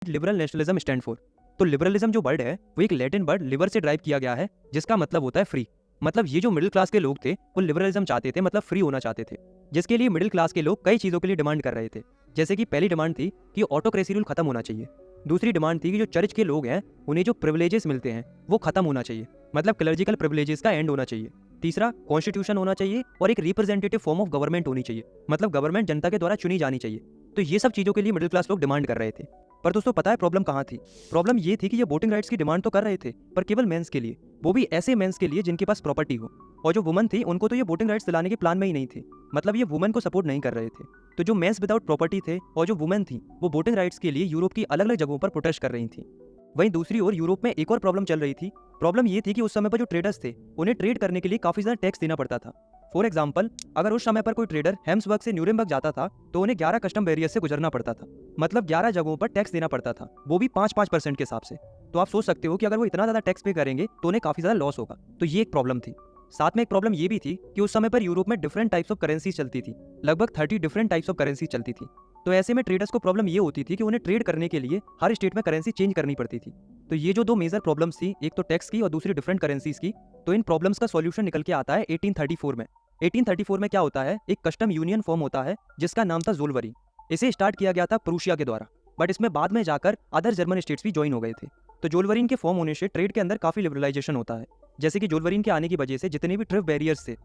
Liberal nationalism stand for. तो liberalism जो word है वो एक लैटिन वर्ड लिबर से ड्राइव किया गया है, जिसका मतलब होता है फ्री। मतलब ये जो मिडिल क्लास के लोग थे वो लिबरलिज्म चाहते थे, मतलब फ्री होना चाहते थे, जिसके लिए मिडिल क्लास के लोग कई चीज़ों के लिए डिमांड कर रहे थे। जैसे कि पहली डिमांड थी कि ऑटोक्रेसी रूल खत्म होना चाहिए। दूसरी डिमांड थी कि जो चर्च के लोग हैं उन्हें जो प्रिविलेजेस मिलते हैं वो खत्म होना चाहिए, मतलब क्लर्जिकल प्रिविलेजेस का एंड होना चाहिए। तीसरा, कॉन्स्टिट्यूशन होना चाहिए और एक रिप्रेजेंटेटिव फॉर्म ऑफ गवर्नमेंट होनी चाहिए, मतलब गवर्नमेंट जनता के द्वारा चुनी जानी चाहिए। तो ये सब चीज़ों के लिए मिडिल क्लास लोग डिमांड कर रहे थे। पर दोस्तों पता है प्रॉब्लम कहाँ थी? प्रॉब्लम ये थी कि ये वोटिंग राइट्स की डिमांड तो कर रहे थे, पर केवल मेंस के लिए, वो भी ऐसे मेंस के लिए जिनके पास प्रॉपर्टी हो। और जो वुमन थी उनको तो ये वोटिंग राइट्स दिलाने के प्लान में ही नहीं थे, मतलब ये वुमन को सपोर्ट नहीं कर रहे थे। तो जो मेंस विदाउट प्रॉपर्टी थे और जो वुमेन थी वो वोटिंग राइट्स के लिए यूरोप की अलग अलग जगहों पर प्रोटेस्ट कर रही थी। वहीं दूसरी ओर यूरोप में एक और प्रॉब्लम चल रही थी। प्रॉब्लम ये थी कि उस समय पर जो ट्रेडर्स थे उन्हें ट्रेड करने के लिए काफी ज्यादा टैक्स देना पड़ता था। फॉर एग्जाम्पल, अगर उस समय पर कोई ट्रेडर हेम्सबर्ग से न्यूरेमबर्ग जाता था तो उन्हें 11 कस्टम बैरियर्स से गुजरना पड़ता था, मतलब 11 जगहों पर टैक्स देना पड़ता था, वो भी 5-5% के हिसाब से। तो आप सोच सकते हो कि अगर वो इतना ज्यादा टैक्स पे करेंगे तो उन्हें काफी ज्यादा लॉस होगा। तो ये एक प्रॉब्लम थी। साथ में एक प्रॉब्लम ये भी थी कि उस समय पर यूरोप में डिफरेंट टाइप्स ऑफ करेंसीज चलती थी, लगभग 30 डिफरेंट टाइप्स ऑफ करेंसी चलती थी। तो ऐसे में ट्रेडर्स को प्रॉब्लम ये होती थी कि उन्हें ट्रेड करने के लिए हर स्टेट में करेंसी चेंज करनी पड़ती थी। तो ये जो दो मेजर प्रॉब्लम्स थी, एक तो टैक्स की और दूसरी डिफरेंट करेंसीज की, तो इन प्रॉब्लम्स का सॉल्यूशन निकल के आता है 1834 में। 1834 में क्या होता है, एक कस्टम यूनियन फॉर्म होता है जिसका नाम था ज़ोलवरी। इसे स्टार्ट किया गया था प्रूशिया के द्वारा, बट इसमें बाद में जाकर अदर जर्मन स्टेट्स भी ज्वाइन हो गए थे। तो जोलवरीन के फॉर्म होने से ट्रेड के अंदर काफी लिबरलाइजेशन होता है, जैसे कि जोलवरीन के आने की वजह से जितने भी ट्रिप बैरियर्स थे